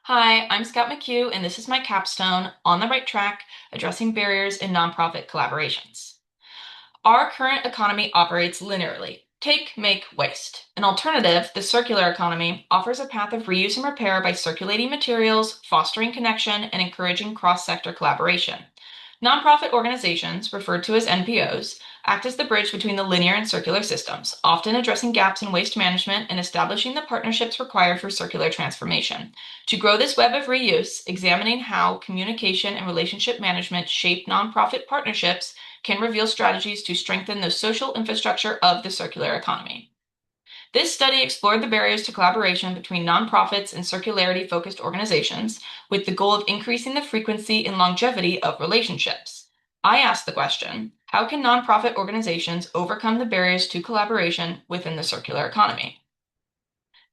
Hi, I'm Scott McHugh, and this is my capstone on the right track, addressing barriers in nonprofit collaborations. Our current economy operates linearly. Take, make, waste. An alternative, the circular economy, offers a path of reuse and repair by circulating materials, fostering connection, and encouraging cross-sector collaboration. Nonprofit organizations, referred to as NPOs, act as the bridge between the linear and circular systems, often addressing gaps in waste management and establishing the partnerships required for circular transformation. To grow this web of reuse, examining how communication and relationship management shape nonprofit partnerships can reveal strategies to strengthen the social infrastructure of the circular economy. This study explored the barriers to collaboration between nonprofits and circularity-focused organizations with the goal of increasing the frequency and longevity of relationships. I asked the question, how can nonprofit organizations overcome the barriers to collaboration within the circular economy?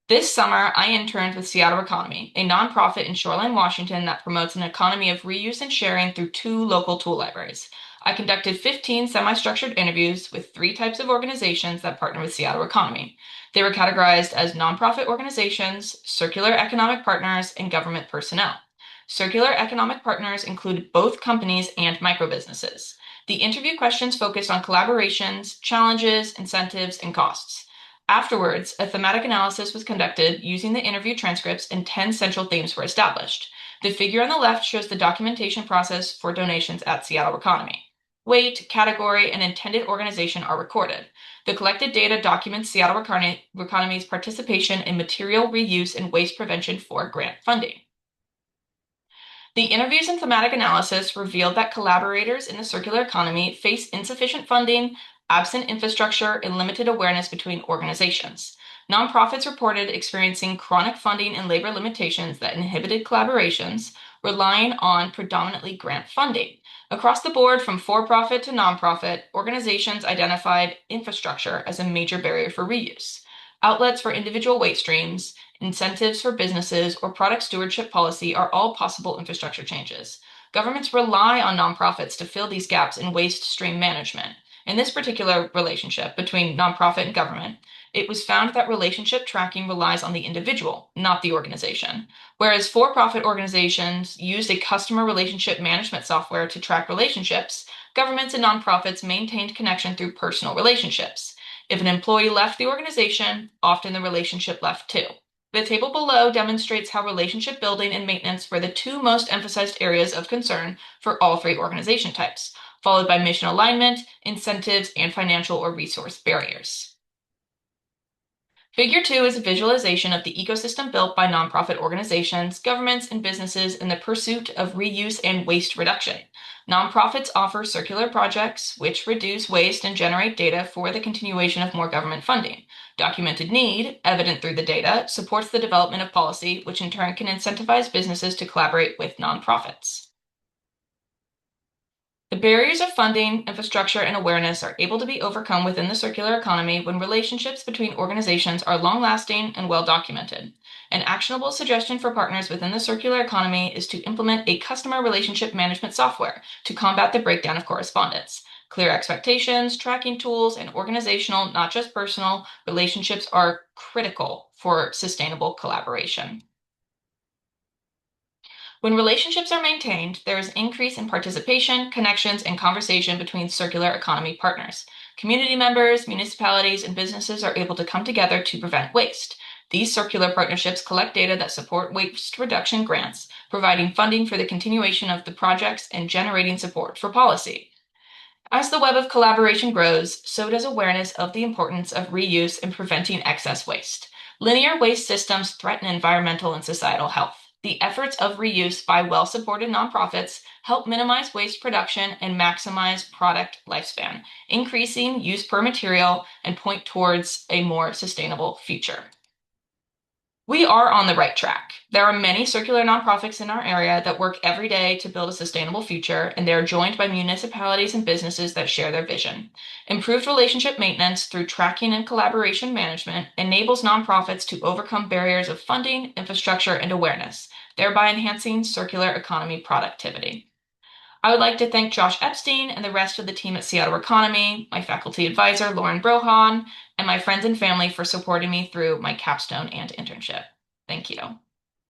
This summer, I interned with Seattle Economy, a nonprofit in Shoreline, Washington that promotes an economy of reuse and sharing through two local tool libraries. I conducted 15 semi-structured interviews with three types of organizations that partner with Seattle Economy. They were categorized as nonprofit organizations, circular economic partners, and government personnel. Circular economic partners included both companies and microbusinesses. The interview questions focused on collaborations, challenges, incentives, and costs. Afterwards, a thematic analysis was conducted using the interview transcripts and 10 central themes were established. The figure on the left shows the documentation process for donations at Seattle Economy. Weight, category, and intended organization are recorded. The collected data documents Seattle Economy's participation in material reuse and waste prevention for grant funding. The interviews and thematic analysis revealed that collaborators in the circular economy face insufficient funding, absent infrastructure, and limited awareness between organizations. Nonprofits reported experiencing chronic funding and labor limitations that inhibited collaborations, relying on predominantly grant funding. Across the board, from for-profit to nonprofit, organizations identified infrastructure as a major barrier for reuse. Outlets for individual waste streams, incentives for businesses, or product stewardship policy are all possible infrastructure changes. Governments rely on nonprofits to fill these gaps in waste stream management. In this particular relationship between nonprofit and government, it was found that relationship tracking relies on the individual, not the organization. Whereas for-profit organizations used a customer relationship management software to track relationships, governments and nonprofits maintained connection through personal relationships. If an employee left the organization, often the relationship left too. The table below demonstrates how relationship building and maintenance were the two most emphasized areas of concern for all three organization types, followed by mission alignment, incentives, and financial or resource barriers. Figure 2 is a visualization of the ecosystem built by nonprofit organizations, governments, and businesses in the pursuit of reuse and waste reduction. Nonprofits offer circular projects which reduce waste and generate data for the continuation of more government funding. Documented need, evident through the data, supports the development of policy, which in turn can incentivize businesses to collaborate with nonprofits. The barriers of funding, infrastructure, and awareness are able to be overcome within the circular economy when relationships between organizations are long-lasting and well-documented. An actionable suggestion for partners within the circular economy is to implement a customer relationship management software to combat the breakdown of correspondence. Clear expectations, tracking tools, and organizational, not just personal, relationships are critical for sustainable collaboration. When relationships are maintained, there is increase in participation, connections, and conversation between circular economy partners. Community members, municipalities, and businesses are able to come together to prevent waste. These circular partnerships collect data that support waste reduction grants, providing funding for the continuation of the projects and generating support for policy. As the web of collaboration grows, so does awareness of the importance of reuse and preventing excess waste. Linear waste systems threaten environmental and societal health. The efforts of reuse by well-supported nonprofits help minimize waste production and maximize product lifespan, increasing use per material and point towards a more sustainable future. We are on the right track. There are many circular nonprofits in our area that work every day to build a sustainable future, and they are joined by municipalities and businesses that share their vision. Improved relationship maintenance through tracking and collaboration management enables nonprofits to overcome barriers of funding, infrastructure, and awareness, thereby enhancing circular economy productivity. I would like to thank Josh Epstein and the rest of the team at Seattle Economy, my faculty advisor, Lauren Brohan, and my friends and family for supporting me through my capstone and internship. Thank you.